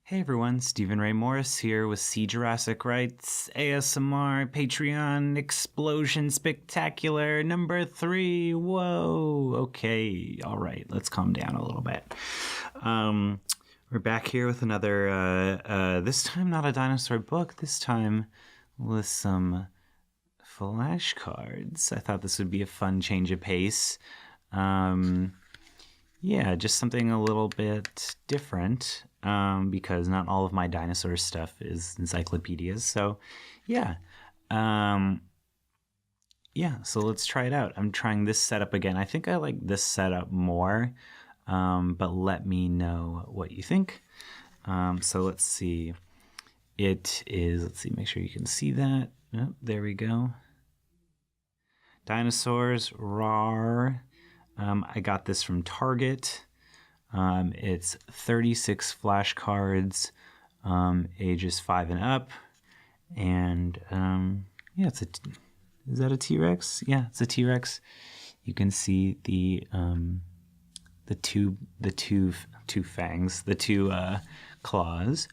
Hey everyone, Stephen Ray Morris here with See Jurassic Rights ASMR Patreon Explosion Spectacular number 3. Whoa, okay, all right, let's calm down a little bit. We're back here with another, this time not a dinosaur book, this time with some flashcards. I thought this would be a fun change of pace. Yeah, just something a little bit different because not all of my dinosaur stuff is encyclopedias. So, yeah. So let's try it out. I'm trying this setup again. I think I like this setup more, but let me know what you think. So let's see. It is, let's see, make sure you can see that. Oh, there we go. Dinosaurs, rawr. I got this from Target. It's 36 flashcards, ages 5 and up. And yeah, is that a T-Rex? Yeah, it's a T-Rex. You can see the two fangs, the two claws.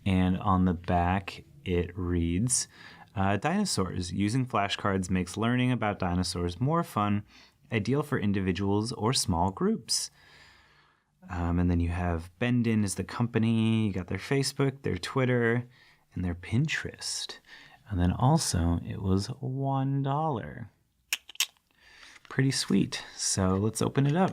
And on the back, it reads, dinosaurs. Using flashcards makes learning about dinosaurs more fun, ideal for individuals or small groups. And then you have Bendin is the company. You got their Facebook, their Twitter, and their Pinterest. And then also it was $1. Pretty sweet. So let's open it up.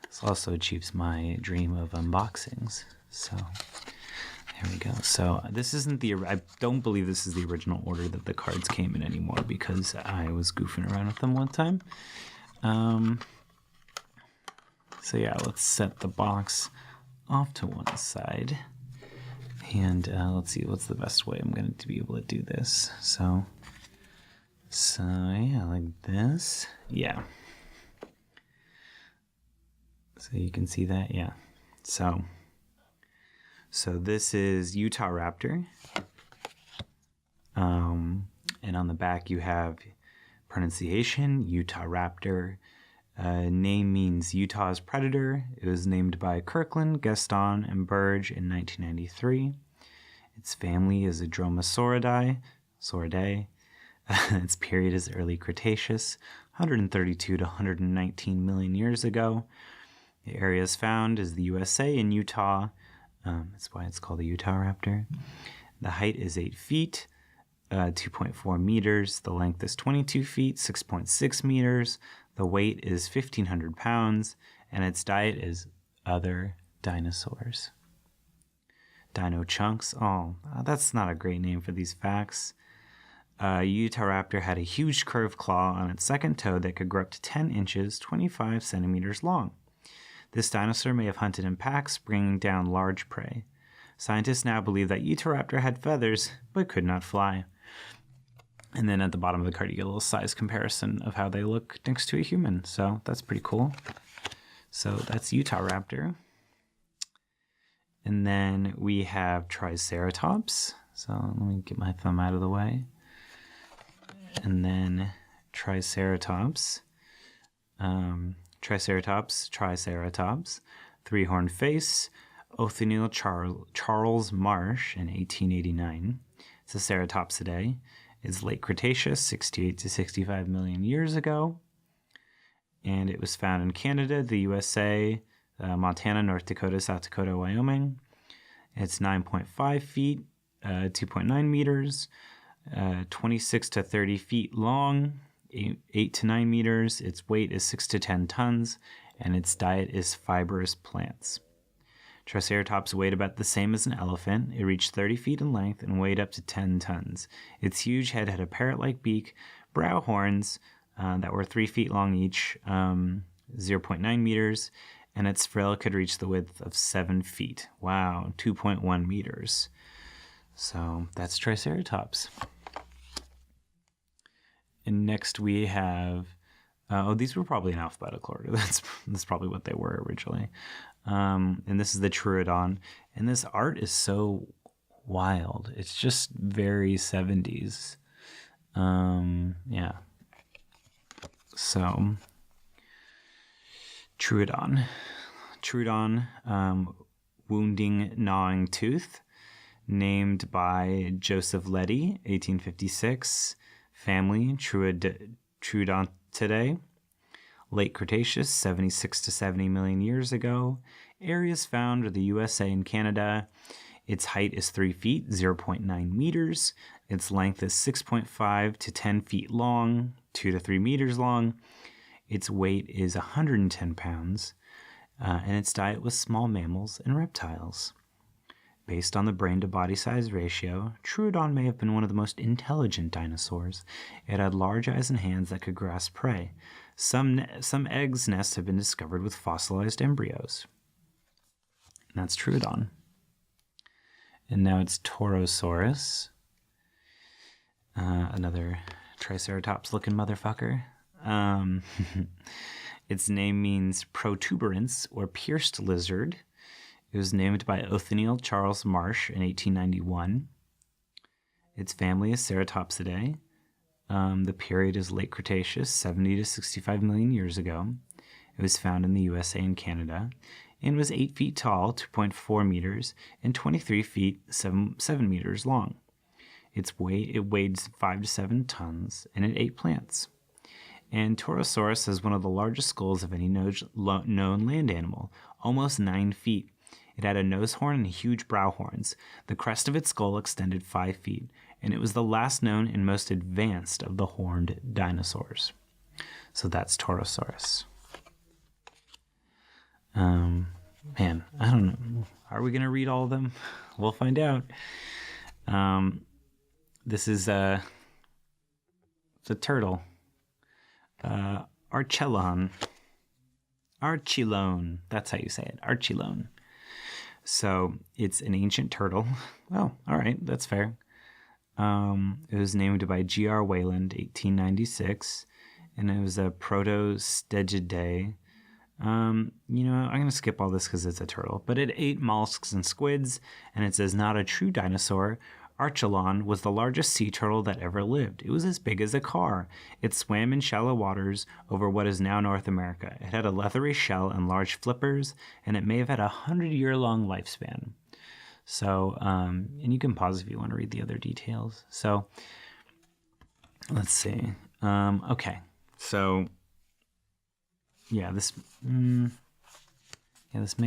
This also achieves my dream of unboxings. So there we go. So this isn't I don't believe this is the original order that the cards came in anymore because I was goofing around with them one time. So yeah, let's set the box off to one side. And let's see, what's the best way I'm going to be able to do this. So yeah, like this. Yeah. So you can see that, yeah. So this is Utah Raptor. And on the back you have pronunciation, Utah Raptor. Name means Utah's predator. It was named by Kirkland, Gaston, and Burge in 1993. Its family is a Dromaeosauridae. Its period is early Cretaceous, 132 to 119 million years ago. The areas found is the USA and Utah. That's why it's called a Utah Raptor. The height is 8 feet, 2.4 meters. The length is 22 feet, 6.6 meters. The weight is 1,500 pounds, and its diet is other dinosaurs. Dino Chunks. Oh, that's not a great name for these facts. Utah Raptor had a huge curved claw on its second toe that could grow up to 10 inches, 25 centimeters long. This dinosaur may have hunted in packs, bringing down large prey. Scientists now believe that Utah Raptor had feathers, but could not fly. And then at the bottom of the card, you get a little size comparison of how they look next to a human. So that's pretty cool. So that's Utah Raptor. And then we have Triceratops. So let me get my thumb out of the way. And then Triceratops. Triceratops. Three-horned face. Othniel Charles Marsh in 1889. It's a Ceratopsidae. It's late Cretaceous, 68 to 65 million years ago. And it was found in Canada, the USA, Montana, North Dakota, South Dakota, Wyoming. It's 9.5 feet, 2.9 meters, 26 to 30 feet long, 8 to 9 meters. Its weight is 6 to 10 tons, and its diet is fibrous plants. Triceratops weighed about the same as an elephant. It reached 30 feet in length and weighed up to 10 tons. Its huge head had a parrot-like beak, brow horns that were 3 feet long each, 0.9 meters, and its frill could reach the width of 7 feet. Wow, 2.1 meters. So that's Triceratops. And next we have... these were probably in alphabetical order. That's probably what they were originally. And this is the Troodon. And this art is so wild. It's just very 70s. Yeah. So, Troodon. wounding, gnawing tooth, named by Joseph Letty, 1856. Family, Troodontidae. Late Cretaceous, 76 to 70 million years ago. Areas found are the USA and Canada. Its height is 3 feet, 0.9 meters. Its length is 6.5 to 10 feet long, 2 to 3 meters long. Its weight is 110 pounds, and its diet was small mammals and reptiles. Based on the brain-to-body size ratio, Troodon may have been one of the most intelligent dinosaurs. It had large eyes and hands that could grasp prey. Some eggs' nests have been discovered with fossilized embryos. And that's Troodon. And now it's Torosaurus. Another Triceratops-looking motherfucker. Its name means protuberance or pierced lizard. It was named by Othniel Charles Marsh in 1891. Its family is Ceratopsidae. The period is late Cretaceous, 70 to 65 million years ago. It was found in the USA and Canada, and was 8 feet tall, 2.4 meters, and 23 feet, 7 meters long. It weighed 5 to 7 tons, and it ate plants. And Torosaurus has one of the largest skulls of any known land animal, almost 9 feet. It had a nose horn and huge brow horns. The crest of its skull extended 5 feet, and it was the last known and most advanced of the horned dinosaurs. So that's Torosaurus. Man, I don't know. Are we going to read all of them? We'll find out. This is the turtle. Archelon. Archelone. That's how you say it. Archelone. So it's an ancient turtle. Oh, all right. That's fair. It was named by G.R. Wayland, 1896, and it was a Protostegidae. I'm going to skip all this because it's a turtle, but it ate mollusks and squids, and it says not a true dinosaur. Archelon was the largest sea turtle that ever lived. It was as big as a car. It swam in shallow waters over what is now North America. It had a leathery shell and large flippers, and it may have had a 100-year-long lifespan. So, and you can pause if you want to read the other details. So, let's see. Okay, so yeah, this may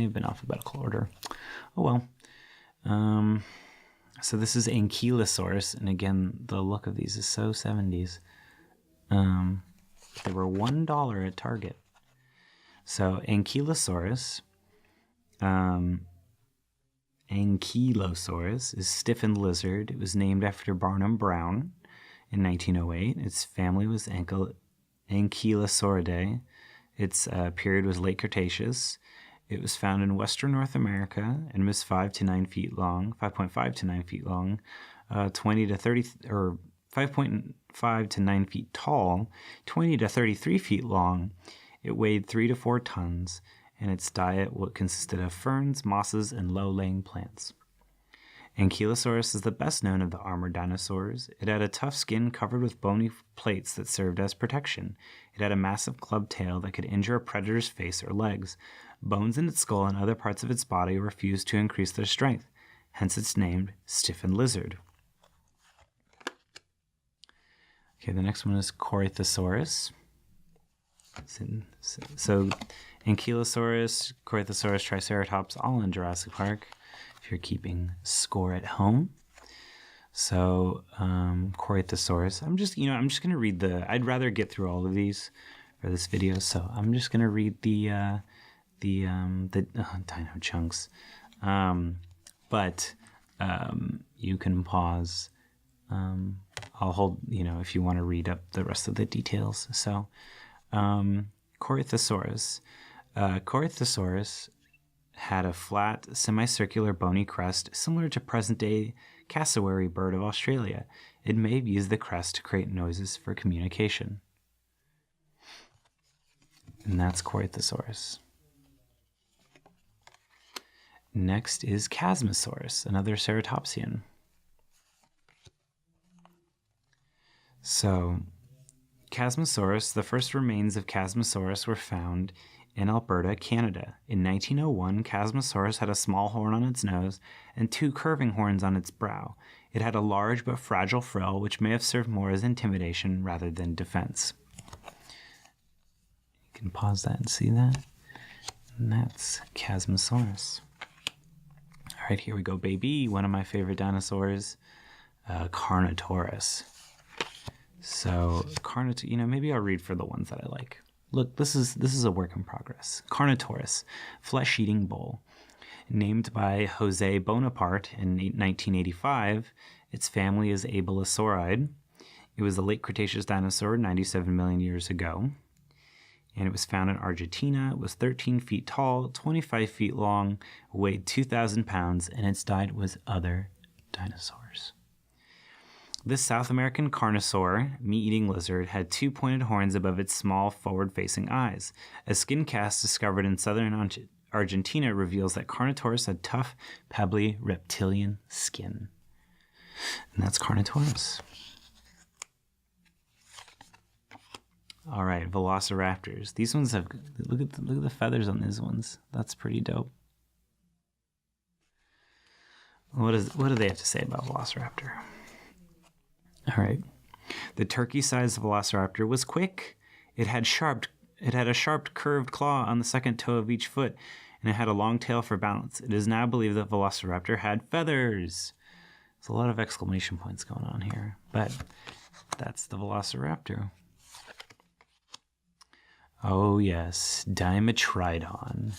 have been alphabetical order. Oh well. So this is Ankylosaurus, and again, the look of these is so 70s. They were $1 at Target. So Ankylosaurus, is stiffened lizard. It was named after Barnum Brown in 1908. Its family was Ankylosauridae. Its period was late Cretaceous. It was found in western North America and was 5.5 to 9 feet long, 20 to 30, or 5.5 to 9 feet tall, 20 to 33 feet long. It weighed 3 to 4 tons, and its diet consisted of ferns, mosses, and low-laying plants. Ankylosaurus is the best known of the armored dinosaurs. It had a tough skin covered with bony plates that served as protection. It had a massive clubbed tail that could injure a predator's face or legs. Bones in its skull and other parts of its body refused to increase their strength, hence it's named stiffened lizard. Okay, the next one is Corythosaurus. So Ankylosaurus, Corythosaurus, Triceratops, all in Jurassic Park, if you're keeping score at home. So Corythosaurus, I'm just going to read I'd rather get through all of these for this video, so I'm just going to read the dino chunks. But you can pause. I'll hold, if you want to read up the rest of the details. So Corythosaurus. Corythosaurus had a flat, semicircular bony crest similar to present-day cassowary bird of Australia. It may have used the crest to create noises for communication. And that's Corythosaurus. Next is Chasmosaurus, another ceratopsian. So, Chasmosaurus, the first remains of Chasmosaurus were found in Alberta, Canada. In 1901, Chasmosaurus had a small horn on its nose and 2 curving horns on its brow. It had a large but fragile frill, which may have served more as intimidation rather than defense. You can pause that and see that. And that's Chasmosaurus. All right, here we go, baby. One of my favorite dinosaurs, Carnotaurus. So, maybe I'll read for the ones that I like. Look, this is a work in progress. Carnotaurus, flesh-eating bull. Named by Jose Bonaparte in 1985, its family is Abelosaurid. It was a late Cretaceous dinosaur 97 million years ago. And it was found in Argentina. It was 13 feet tall, 25 feet long, weighed 2,000 pounds, and its diet was other dinosaurs. This South American carnosaur, meat-eating lizard, had 2 pointed horns above its small, forward-facing eyes. A skin cast discovered in southern Argentina reveals that Carnotaurus had tough, pebbly, reptilian skin. And that's Carnotaurus. All right, velociraptors. These ones have, look at the feathers on these ones. That's pretty dope. What do they have to say about velociraptor? All right. The turkey-sized velociraptor was quick. It had a sharp curved claw on the second toe of each foot, and it had a long tail for balance. It is now believed that velociraptor had feathers. There's a lot of exclamation points going on here, but that's the velociraptor. Oh yes, Dimetrodon.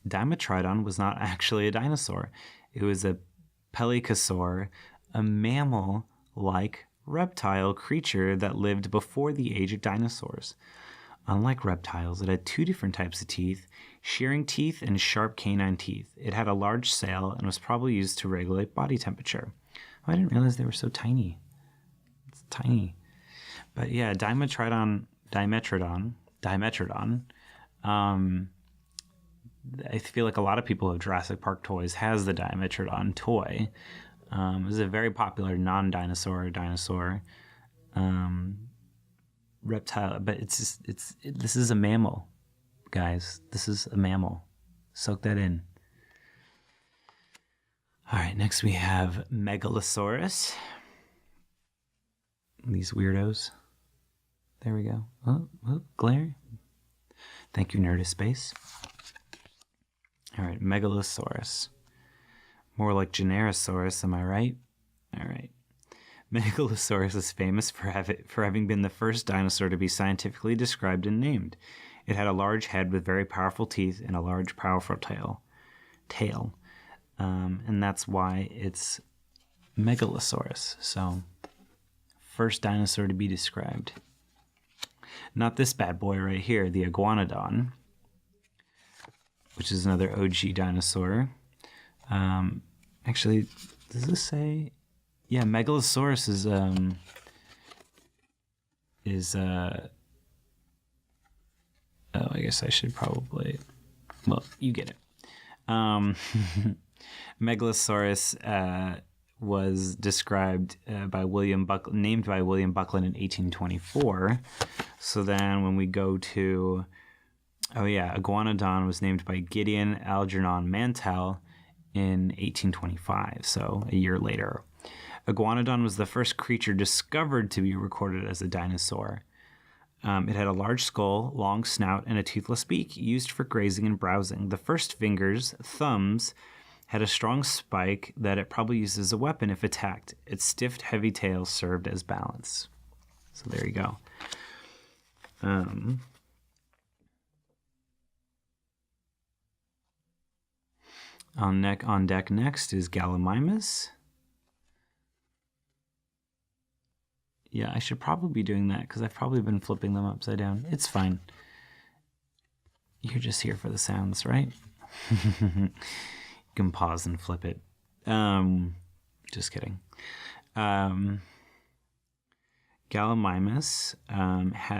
Dimetrodon was not actually a dinosaur. It was a pelycosaur, a mammal-like reptile creature that lived before the age of dinosaurs. Unlike reptiles, it had 2 different types of teeth, shearing teeth and sharp canine teeth. It had a large sail and was probably used to regulate body temperature. Oh, I didn't realize they were so tiny. It's tiny. But yeah, Dimetrodon. I feel like a lot of people who have Jurassic Park toys has the Dimetrodon toy. It was a very popular non-dinosaur dinosaur reptile, but this is a mammal, guys. This is a mammal. Soak that in. All right, next we have Megalosaurus. These weirdos. There we go. Oh, glare. Thank you, Nerdispace. All right, Megalosaurus. More like Generosaurus, am I right? All right. Megalosaurus is famous for having been the first dinosaur to be scientifically described and named. It had a large head with very powerful teeth and a large, powerful tail. And that's why it's Megalosaurus. So, first dinosaur to be described. Not this bad boy right here, the Iguanodon, which is another OG dinosaur. Actually, does this say? Yeah, Megalosaurus oh, I guess I should probably, well, you get it. Megalosaurus was described named by William Buckland in 1824. So then when we go to, Iguanodon was named by Gideon Algernon Mantell in 1825, so a year later. Iguanodon was the first creature discovered to be recorded as a dinosaur. It had a large skull, long snout, and a toothless beak used for grazing and browsing. The first fingers, thumbs, had a strong spike that it probably used as a weapon if attacked. Its stiff, heavy tail served as balance. So there you go. On deck next is Gallimimus. Yeah, I should probably be doing that because I've probably been flipping them upside down. It's fine. You're just here for the sounds, right? You can pause and flip it. Just kidding. Gallimimus,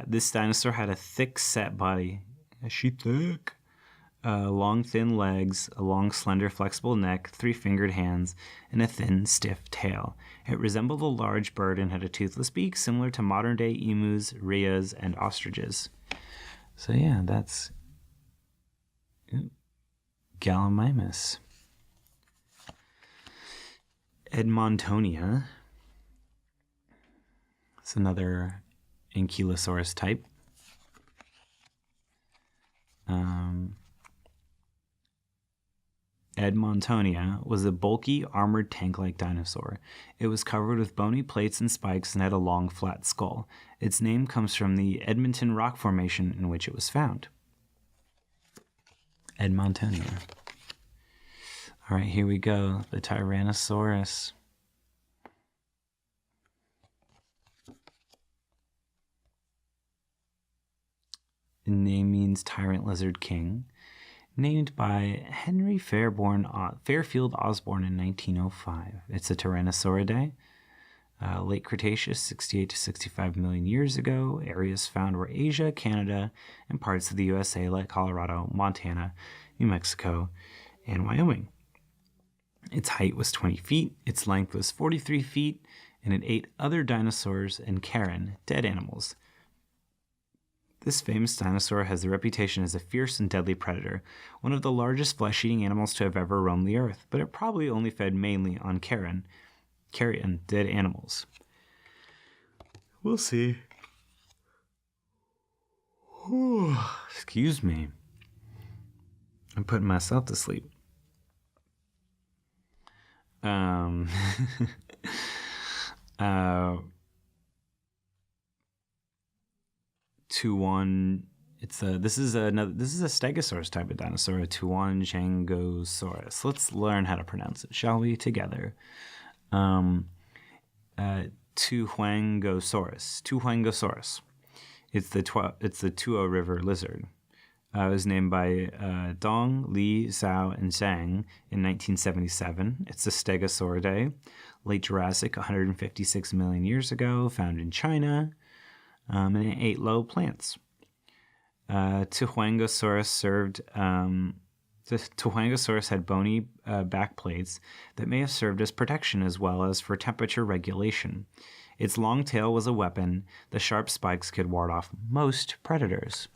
this dinosaur had a thick set body. Thick. long, thin legs, a long, slender, flexible neck, 3-fingered hands, and a thin, stiff tail. It resembled a large bird and had a toothless beak similar to modern-day emus, rheas, and ostriches. So yeah, that's Gallimimus. Edmontonia. It's another Ankylosaurus type. Edmontonia was a bulky, armored tank-like dinosaur. It was covered with bony plates and spikes and had a long, flat skull. Its name comes from the Edmonton rock formation in which it was found. Edmontonia. All right, here we go. The Tyrannosaurus. The name means tyrant lizard king. Named by Henry Fairfield Osborn in 1905. It's a Tyrannosauridae. Late Cretaceous, 68 to 65 million years ago. Areas found were Asia, Canada, and parts of the USA like Colorado, Montana, New Mexico, and Wyoming. Its height was 20 feet, its length was 43 feet, and it ate other dinosaurs and carrion, dead animals. This famous dinosaur has the reputation as a fierce and deadly predator, one of the largest flesh-eating animals to have ever roamed the earth, but it probably only fed mainly on carrion, dead animals. We'll see. Excuse me. I'm putting myself to sleep. This is a Stegosaurus type of dinosaur, a Tuanjangosaurus. Let's learn how to pronounce it, shall we? Together. Tuangosaurus. It's the Tuo River lizard. It was named by Dong, Li, Zhao, and Zhang in 1977. It's a Stegosauridae, late Jurassic, 156 million years ago, found in China. And it ate low plants. Tuangosaurus had bony back plates that may have served as protection as well as for temperature regulation. Its long tail was a weapon. The sharp spikes could ward off most predators.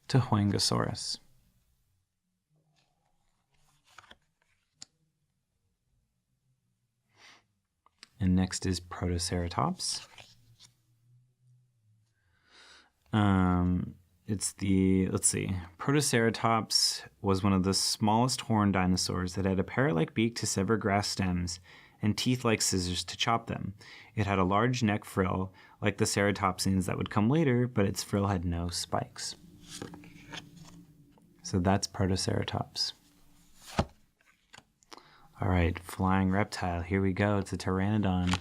Tuangosaurus. And next is Protoceratops. Protoceratops was one of the smallest horned dinosaurs that had a parrot-like beak to sever grass stems and teeth like scissors to chop them. It had a large neck frill, like the ceratopsians that would come later, but its frill had no spikes. So that's Protoceratops. All right, flying reptile. Here we go. It's a pteranodon.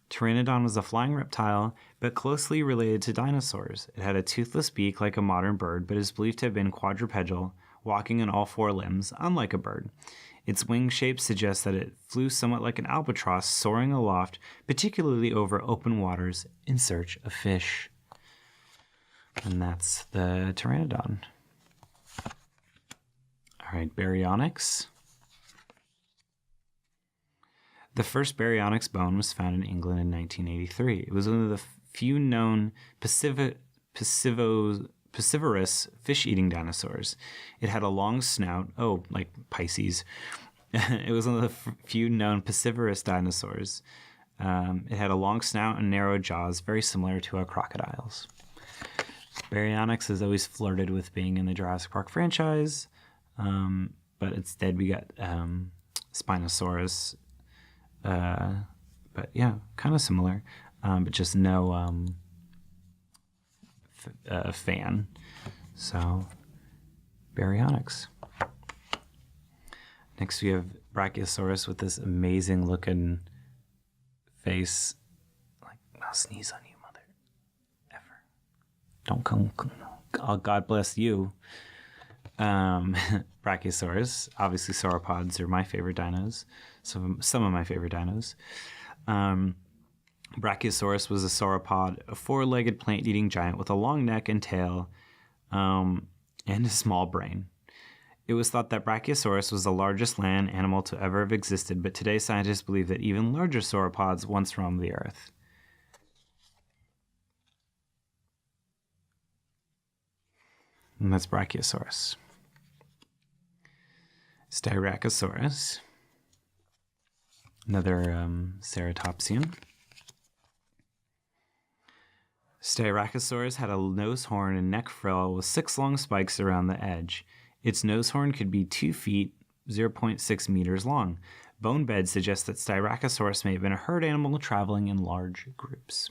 Pteranodon was a flying reptile, but closely related to dinosaurs. It had a toothless beak like a modern bird, but is believed to have been quadrupedal, walking on all four limbs, unlike a bird. Its wing shape suggests that it flew somewhat like an albatross, soaring aloft, particularly over open waters, in search of fish. And that's the Pteranodon. All right, Baryonyx. The first Baryonyx bone was found in England in 1983. It was one of the few known piscivorous fish-eating dinosaurs. It had a long snout, like Pisces. It was one of the few known piscivorous dinosaurs. It had a long snout and narrow jaws, very similar to a crocodile's. Baryonyx has always flirted with being in the Jurassic Park franchise, but instead we got Spinosaurus. But yeah, kind of similar, but just no fan. So, Baryonyx. Next, we have Brachiosaurus with this amazing looking face. Like, I'll sneeze on you, mother. Ever. Don't come. Oh, God bless you. Brachiosaurus. Obviously, sauropods are my favorite dinos. Some of my favorite dinos. Brachiosaurus was a sauropod, a four-legged plant-eating giant with a long neck and tail, and a small brain. It was thought that Brachiosaurus was the largest land animal to ever have existed, but today scientists believe that even larger sauropods once roamed the earth. And that's Brachiosaurus. Styracosaurus, another ceratopsian. Styracosaurus had a nose horn and neck frill with 6 long spikes around the edge. Its nose horn could be 2 feet, 0.6 meters long. Bone beds suggest that Styracosaurus may have been a herd animal traveling in large groups.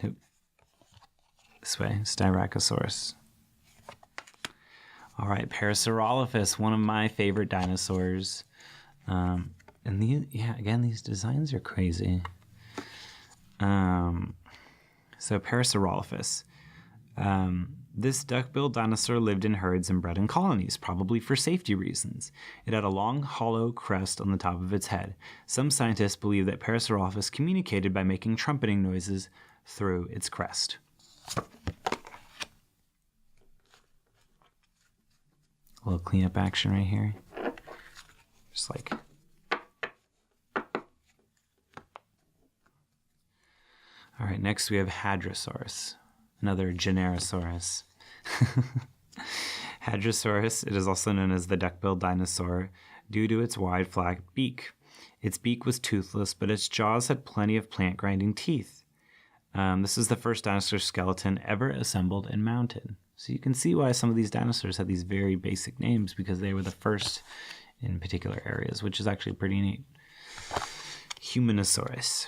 This way, Styracosaurus. All right, Parasaurolophus, one of my favorite dinosaurs. And these designs are crazy. So Parasaurolophus. This duck-billed dinosaur lived in herds and bred in colonies, probably for safety reasons. It had a long, hollow crest on the top of its head. Some scientists believe that Parasaurolophus communicated by making trumpeting noises through its crest. A little cleanup action right here. Just like... All right, next we have Hadrosaurus, another Generosaurus. Hadrosaurus, it is also known as the duck-billed dinosaur due to its wide, flat beak. Its beak was toothless, but its jaws had plenty of plant-grinding teeth. This is the first dinosaur skeleton ever assembled and mounted. So you can see why some of these dinosaurs have these very basic names, because they were the first in particular areas, which is actually pretty neat. Humanosaurus,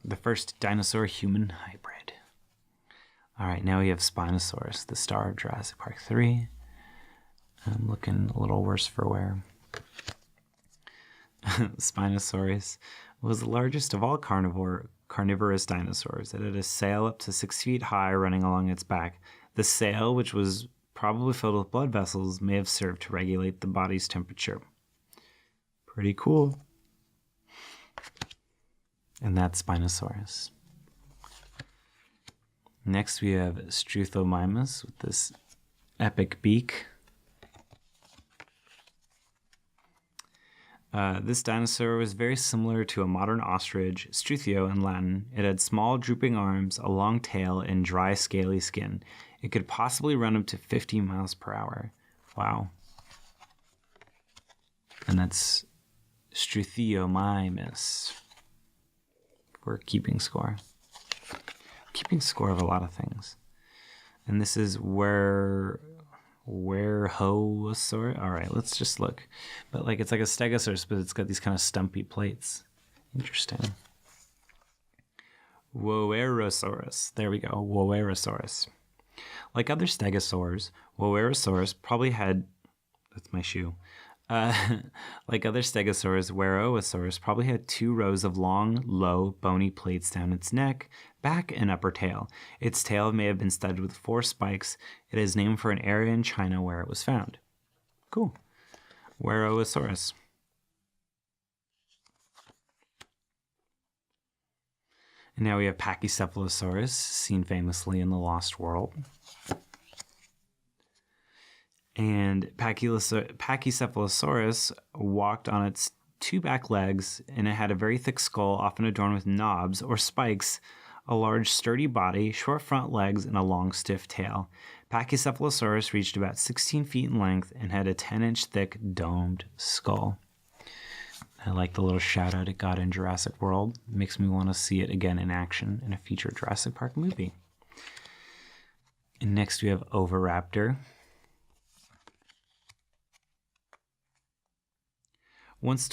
the first dinosaur-human hybrid. All right, now we have Spinosaurus, the star of Jurassic Park 3. I'm looking a little worse for wear. Spinosaurus was the largest of all carnivorous dinosaurs. It had a sail up to 6 feet high running along its back. The sail, which was probably filled with blood vessels, may have served to regulate the body's temperature. Pretty cool. And that's Spinosaurus. Next we have Struthomymus with this epic beak. This dinosaur was very similar to a modern ostrich, Struthio in Latin. It had small drooping arms, a long tail, and dry scaly skin. It could possibly run up to 50 miles per hour. Wow. And that's Struthomymus. We're keeping score. Keeping score of a lot of things. And this is Werhosaurus. All right, let's just look. But it's like a stegosaurus, but it's got these kind of stumpy plates. Interesting. Woerosaurus. There we go. Woerosaurus. Like other stegosaurs, Woerosaurus probably had... That's my shoe. Like other stegosaurs, Werosaurus probably had 2 rows of long, low, bony plates down its neck, back, and upper tail. Its tail may have been studded with 4 spikes. It is named for an area in China where it was found. Cool. Werosaurus. And now we have Pachycephalosaurus, seen famously in The Lost World. And Pachycephalosaurus walked on its 2 back legs, and it had a very thick skull, often adorned with knobs or spikes, a large sturdy body, short front legs, and a long stiff tail. Pachycephalosaurus reached about 16 feet in length and had a 10-inch thick domed skull. I like the little shout out it got in Jurassic World. It makes me want to see it again in action in a future Jurassic Park movie. And next we have Oviraptor. Once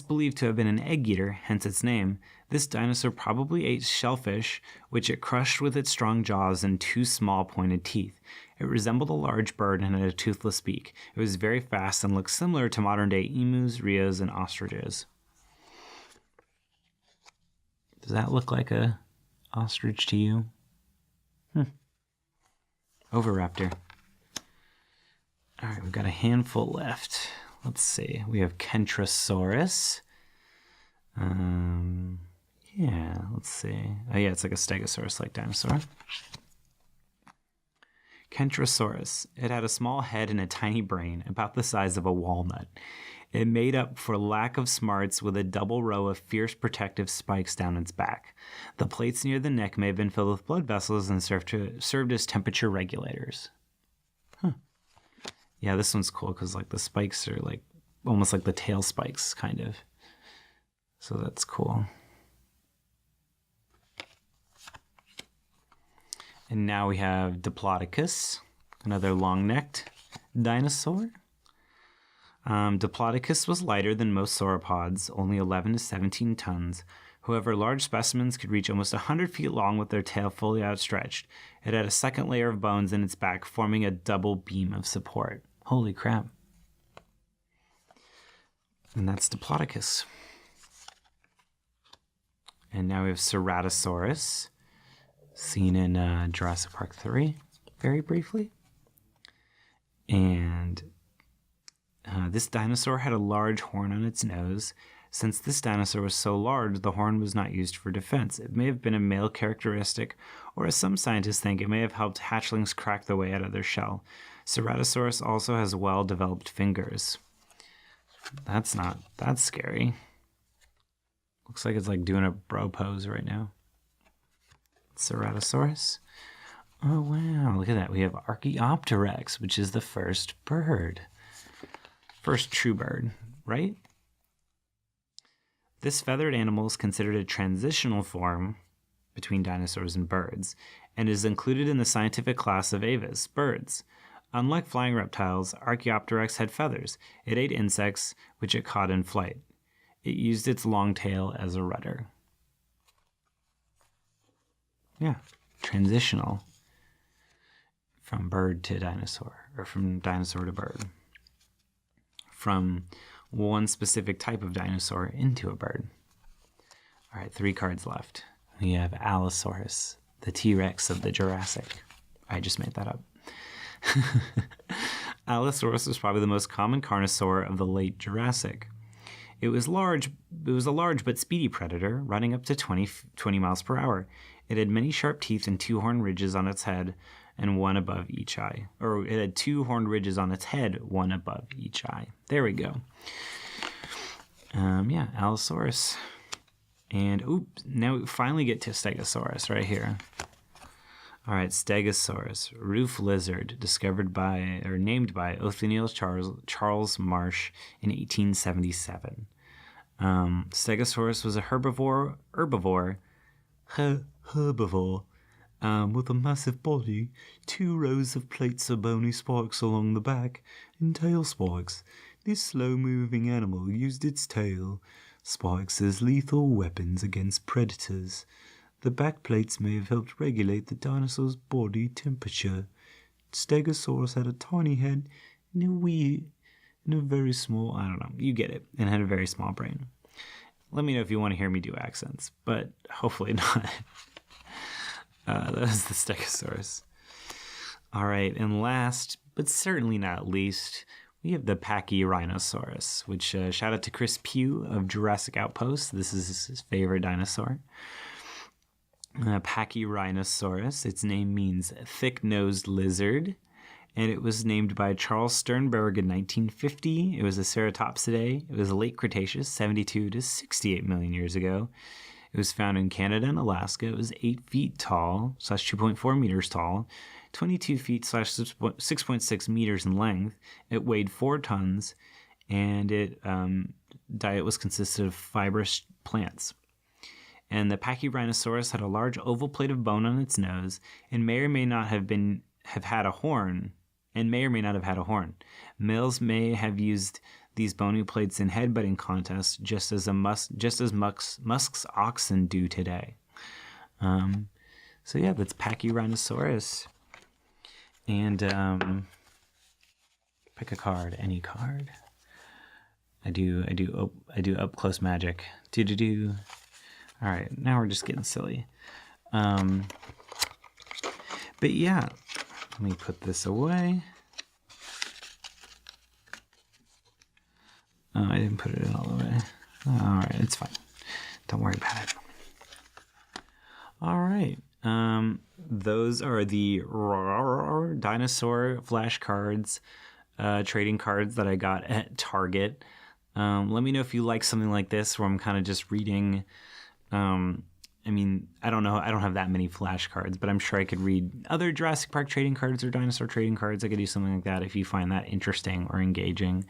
believed to have been an egg eater, hence its name, this dinosaur probably ate shellfish, which it crushed with its strong jaws and 2 small pointed teeth. It resembled a large bird and had a toothless beak. It was very fast and looked similar to modern-day emus, rheas, and ostriches. Does that look like a ostrich to you? Oviraptor. All right, we've got a handful left. Let's see. We have Kentrosaurus. Yeah, let's see. Oh yeah, it's like a stegosaurus-like dinosaur. Kentrosaurus. It had a small head and a tiny brain, about the size of a walnut. It made up for lack of smarts with a double row of fierce protective spikes down its back. The plates near the neck may have been filled with blood vessels and served as temperature regulators. Huh. Yeah, this one's cool because like the spikes are like almost like the tail spikes, kind of. So that's cool. And now we have Diplodocus, another long-necked dinosaur. Diplodocus was lighter than most sauropods, only 11 to 17 tons. However, large specimens could reach almost 100 feet long with their tail fully outstretched. It had a second layer of bones in its back, forming a double beam of support. Holy crap. And that's Diplodocus. And now we have Ceratosaurus, seen in Jurassic Park 3, very briefly. And this dinosaur had a large horn on its nose. Since this dinosaur was so large, the horn was not used for defense. It may have been a male characteristic, or as some scientists think, it may have helped hatchlings crack their way out of their shell. Ceratosaurus also has well-developed fingers. That's scary. Looks like it's like doing a bro pose right now. Ceratosaurus. Oh wow, look at that. We have Archaeopteryx, which is the first bird. First true bird, right? This feathered animal is considered a transitional form between dinosaurs and birds, and is included in the scientific class of aves, birds. Unlike flying reptiles, Archaeopteryx had feathers. It ate insects, which it caught in flight. It used its long tail as a rudder. Yeah, transitional from bird to dinosaur, or from dinosaur to bird. From one specific type of dinosaur into a bird. All right, 3 cards left. We have Allosaurus, the T-Rex of the Jurassic. I just made that up. Allosaurus was probably the most common carnosaur of the late Jurassic. It was a large but speedy predator, running up to 20 miles per hour. It had many sharp teeth and 2 horn ridges on its head and one above each eye. Or it had 2 horned ridges on its head, one above each eye. There we go. Yeah, Allosaurus. And oops, now we finally get to Stegosaurus right here. All right, Stegosaurus, roof lizard, named by Othniel Charles Marsh in 1877. Stegosaurus was a herbivore with a massive body, 2 rows of plates of bony spikes along the back, and tail spikes. This slow-moving animal used its tail spikes as lethal weapons against predators. The back plates may have helped regulate the dinosaur's body temperature. Stegosaurus had a tiny head and a very small, I don't know, you get it, and had a very small brain. Let me know if you want to hear me do accents, but hopefully not. That was the Stegosaurus. All right, and last, but certainly not least, we have the Pachyrhinosaurus, which shout out to Chris Pugh of Jurassic Outpost. This is his favorite dinosaur. Pachyrhinosaurus, its name means thick-nosed lizard, and it was named by Charles Sternberg in 1950. It was a Ceratopsidae. It was late Cretaceous, 72 to 68 million years ago. It was found in Canada and Alaska. It was 8 feet tall, / 2.4 meters tall, 22 feet / 6.6 meters in length. It weighed 4 tons, and its diet was consisted of fibrous plants. And the Pachyrhinosaurus had a large oval plate of bone on its nose, and may or may not have had a horn. Males may have used these bony plates in headbutting contests, just as Musk's oxen do today. So yeah, that's Pachyrhinosaurus. And pick a card, any card. I do up close magic. All right, now we're just getting silly. But yeah, let me put this away. Oh, I didn't put it in all the way. All right, it's fine. Don't worry about it. All right. Those are the dinosaur flashcards, trading cards that I got at Target. Let me know if you like something like this where I'm kind of just reading. I mean, I don't know. I don't have that many flashcards, but I'm sure I could read other Jurassic Park trading cards or dinosaur trading cards. I could do something like that if you find that interesting or engaging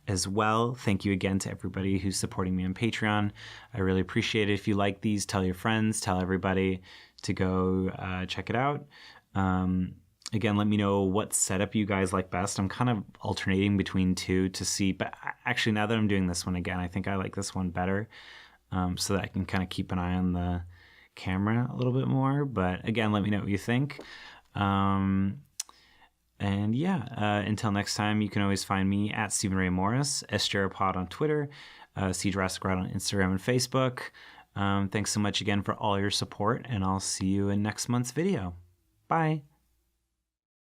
as well. Thank you again to everybody who's supporting me on Patreon. I really appreciate it. If you like these, tell your friends, tell everybody to go check it out. Again, let me know what setup you guys like best. I'm kind of alternating between two to see, but actually now that I'm doing this one again, I think I like this one better, so that I can kind of keep an eye on the camera a little bit more. But again, let me know what you think. And yeah, until next time, you can always find me at Stephen Ray Morris, SJRPod on Twitter, See Jurassic Ride on Instagram and Facebook. Thanks so much again for all your support, and I'll see you in next month's video. Bye.